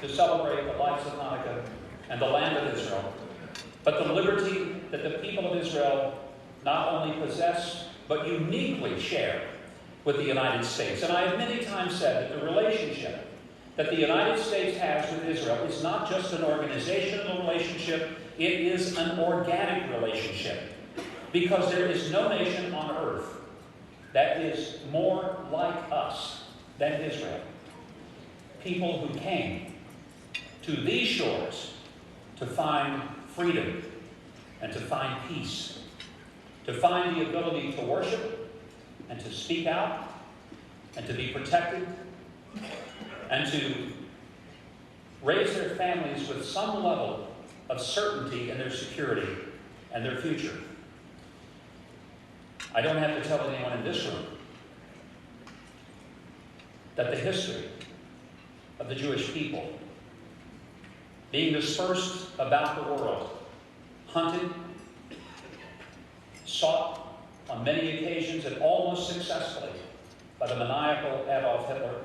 to celebrate the lights of Hanukkah and the land of Israel, but the liberty that the people of Israel not only possess, but uniquely share with the United States. And I have many times said that the relationship that the United States has with Israel is not just an organizational relationship, it is an organic relationship. Because there is no nation on earth that is more like us than Israel. People who came to these shores to find freedom and to find peace, to find the ability to worship and to speak out and to be protected and to raise their families with some level of certainty in their security and their future. I don't have to tell anyone in this room that the history of the Jewish people being dispersed about the world, hunted, sought on many occasions and almost successfully by the maniacal Adolf Hitler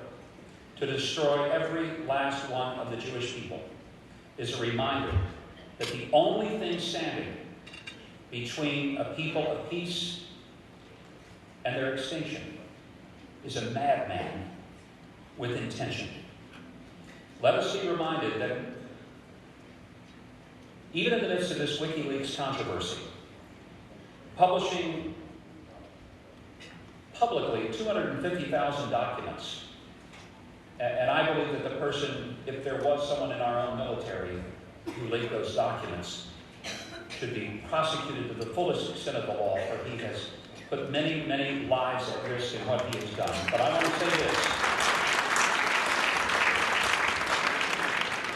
to destroy every last one of the Jewish people, is a reminder that the only thing standing between a people of peace and their extinction is a madman with intention. Let us be reminded that even in the midst of this WikiLeaks controversy, publishing publicly 250,000 documents, and I believe that the person, if there was someone in our own military who leaked those documents, should be prosecuted to the fullest extent of the law, for he has put many, many lives at risk in what he has done. But I want to say this.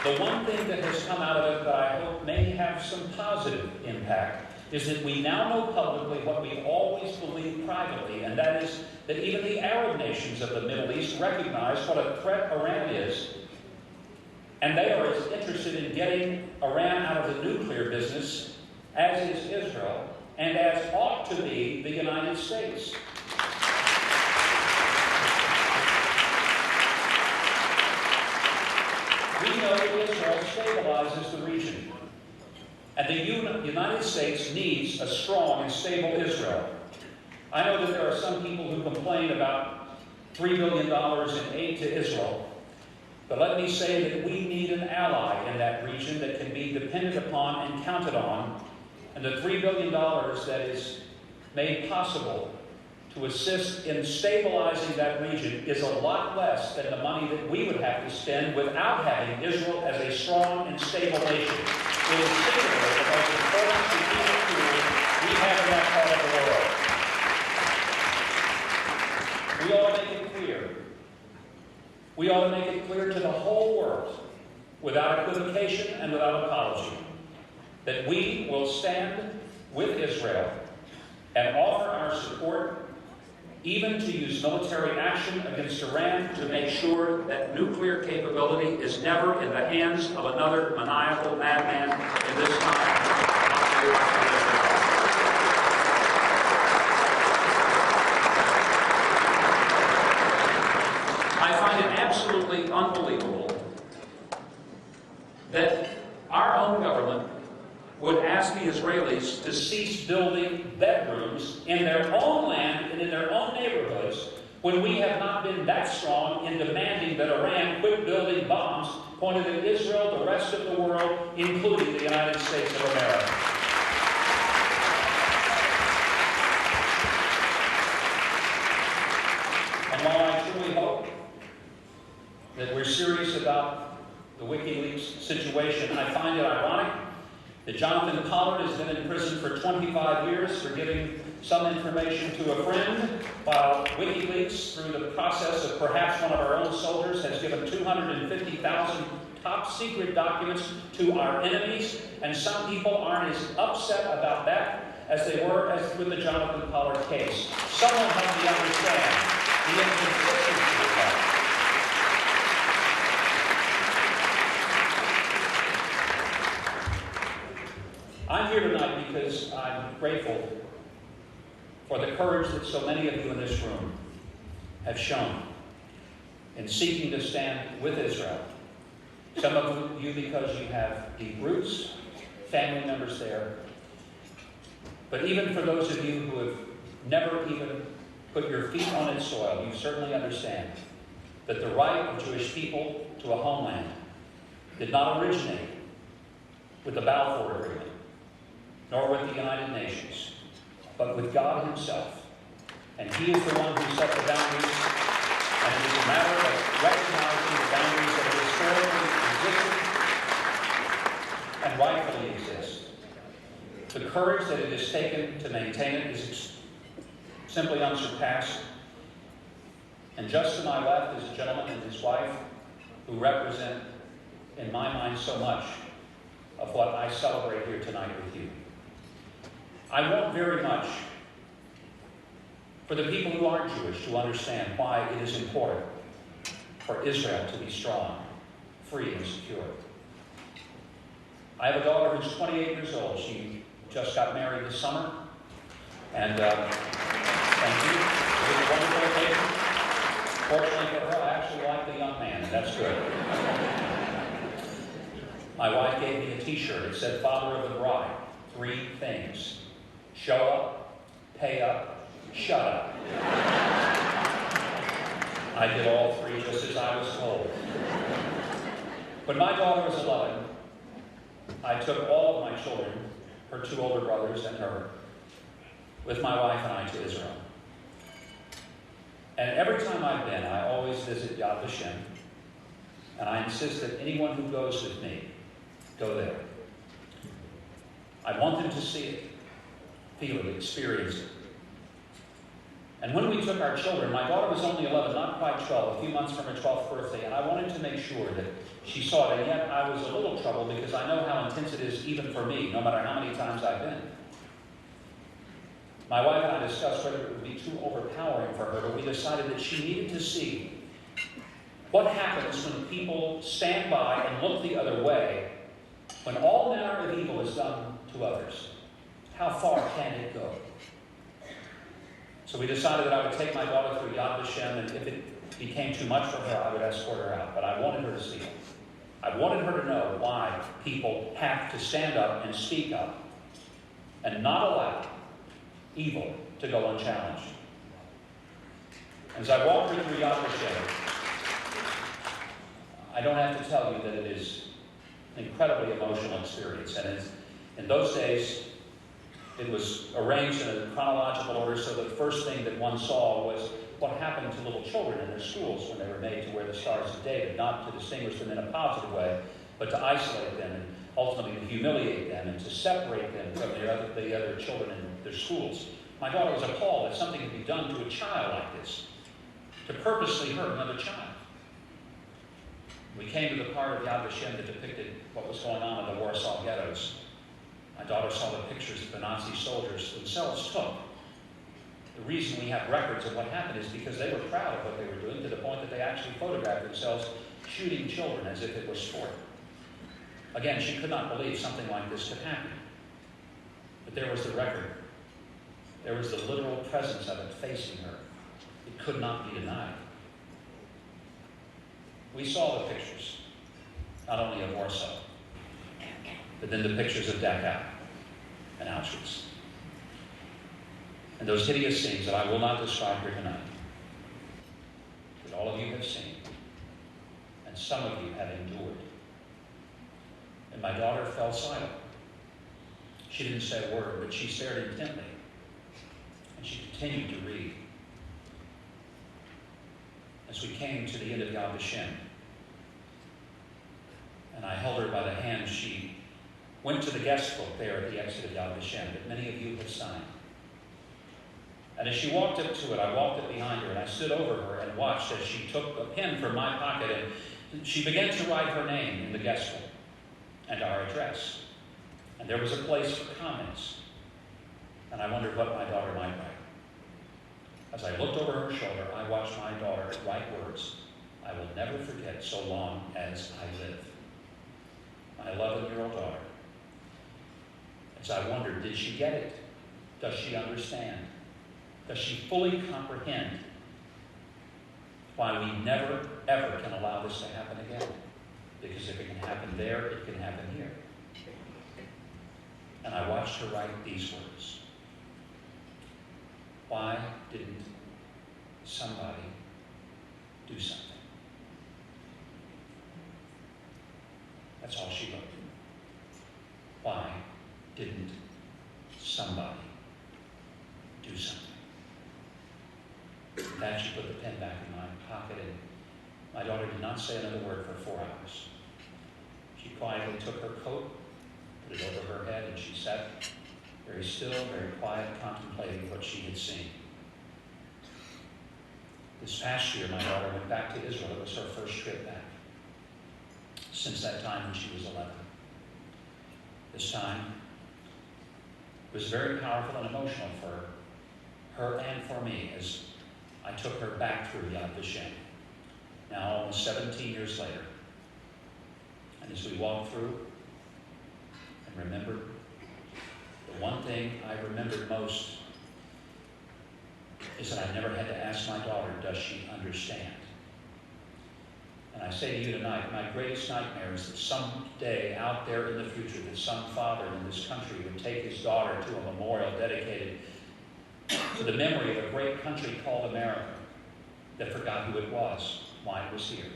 The one thing that has come out of it that I hope may have some positive impact is that we now know publicly what we always believed privately, and that is that even the Arab nations of the Middle East recognize what a threat Iran is, and they are as interested in getting Iran out of the nuclear business as is Israel, and as ought to be the United States. We know that Israel stabilizes the region, and the United States needs a strong and stable Israel. I know that there are some people who complain about $3 billion in aid to Israel, but let me say that we need an ally in that region that can be depended upon and counted on, and the $3 billion that is made possible to assist in stabilizing that region is a lot less than the money that we would have to spend without having Israel as a strong and stable nation. It is singularly the most important strategic tool we have in that part of the world. We ought to make it clear. We ought to make it clear to the whole world, without equivocation and without apology, that we will stand with Israel and offer our support, even to use military action against Iran to make sure that nuclear capability is never in the hands of another maniacal madman in this time. I find it absolutely unbelievable that our own government would ask the Israelis to cease building bedrooms in their own land and in their own neighborhoods when we have not been that strong in demanding that Iran quit building bombs pointed at Israel, the rest of the world, including the United States of America. And while I truly hope that we're serious about the WikiLeaks situation, I find it ironic that Jonathan Pollard has been in prison for 25 years for giving some information to a friend, while WikiLeaks, through the process of perhaps one of our own soldiers, has given 250,000 top-secret documents to our enemies, and some people aren't as upset about that as they were with the Jonathan Pollard case. Someone help me understand the inconsistency of that. I'm here tonight because I'm grateful for the courage that so many of you in this room have shown in seeking to stand with Israel Some of you because you have deep roots, family members there. But even for those of you who have never even put your feet on its soil, you certainly understand that the right of Jewish people to a homeland did not originate with the Balfour Agreement, nor with the United Nations, but with God himself. And he is the one who set the boundaries, and it is a matter of recognizing the boundaries that historically existed and rightfully exist. The courage that it has taken to maintain it is simply unsurpassed. And just to my left is a gentleman and his wife who represent, in my mind, so much of what I celebrate here tonight with you. I want very much for the people who aren't Jewish to understand why it is important for Israel to be strong, free, and secure. I have a daughter who's 28 years old. She just got married this summer. And thank you. It was a wonderful occasion. Fortunately for her, I actually like the young man. That's good. My wife gave me a t-shirt. It said, Father of the Bride, 3 things. Show up, pay up, shut up. I did all 3 just as I was told. When my daughter was 11, I took all of my children, her 2 older brothers and her, with my wife and I to Israel. And every time I've been, I always visit Yad Vashem, and I insist that anyone who goes with me go there. I want them to see it, feel it, experience it. And when we took our children, my daughter was only 11, not quite 12, a few months from her 12th birthday, and I wanted to make sure that she saw it, and yet I was a little troubled because I know how intense it is even for me, no matter how many times I've been. My wife and I discussed whether it would be too overpowering for her, but we decided that she needed to see what happens when people stand by and look the other way when all manner of evil is done to others. How far can it go? So we decided that I would take my daughter through Yad Vashem, and if it became too much for her, I would escort her out. But I wanted her to see it. I wanted her to know why people have to stand up and speak up and not allow evil to go unchallenged. As I walked her through Yad Vashem, I don't have to tell you that it is an incredibly emotional experience. And in those days, it was arranged in a chronological order, so the first thing that one saw was what happened to little children in their schools when they were made to wear the Stars of David, not to distinguish them in a positive way, but to isolate them and ultimately to humiliate them and to separate them from the other children in their schools. My daughter was appalled that something could be done to a child like this, to purposely hurt another child. We came to the part of Yad Vashem that depicted what was going on in the Warsaw ghettos. My daughter saw the pictures that the Nazi soldiers themselves took. The reason we have records of what happened is because they were proud of what they were doing, to the point that they actually photographed themselves shooting children as if it was sport. Again, she could not believe something like this could happen. But there was the record. There was the literal presence of it facing her. It could not be denied. We saw the pictures, not only of Warsaw, but then the pictures of Dachau and Auschwitz. And those hideous scenes that I will not describe here tonight, that all of you have seen, and some of you have endured. And my daughter fell silent. She didn't say a word, but she stared intently, and she continued to read. As we came to the end of Yad Vashem, and I held her by the hand, she went to the guest book there at the exit of Yad Vashem that many of you have signed. And as she walked up to it, I walked up behind her, and I stood over her and watched as she took a pen from my pocket, and she began to write her name in the guest book and our address. And there was a place for comments. And I wondered what my daughter might write. As I looked over her shoulder, I watched my daughter write words I will never forget so long as I live. My 11-year-old daughter. As I wondered, did she get it? Does she understand? Does she fully comprehend why we never, ever can allow this to happen again? Because if it can happen there, it can happen here. And I watched her write these words. Why didn't somebody do something? That's all she wrote. Why didn't somebody do something? With that, she put the pen back in my pocket, and my daughter did not say another word for 4 hours. She quietly took her coat, put it over her head, and she sat very still, very quiet, contemplating what she had seen. This past year, my daughter went back to Israel. It was her first trip back since that time when she was 11. This time, it was very powerful and emotional for her and for me as I took her back through Yad Vashem, now almost 17 years later. And as we walked through and remembered, the one thing I remembered most is that I never had to ask my daughter, does she understand? And I say to you tonight, my greatest nightmare is that someday out there in the future that some father in this country would take his daughter to a memorial dedicated to the memory of a great country called America that forgot who it was, why it was here,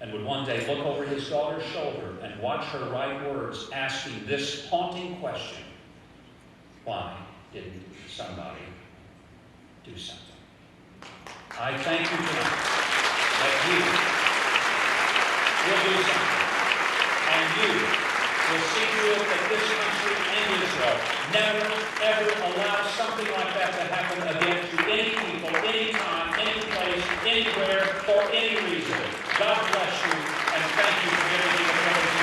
and would one day look over his daughter's shoulder and watch her write words asking this haunting question: why didn't somebody do something? I thank you tonight that you will do something, and you will see to it that this country and Israel never, ever allow something like that to happen again to any people, any time, any place, anywhere, for any reason. God bless you, and thank you for giving me the privilege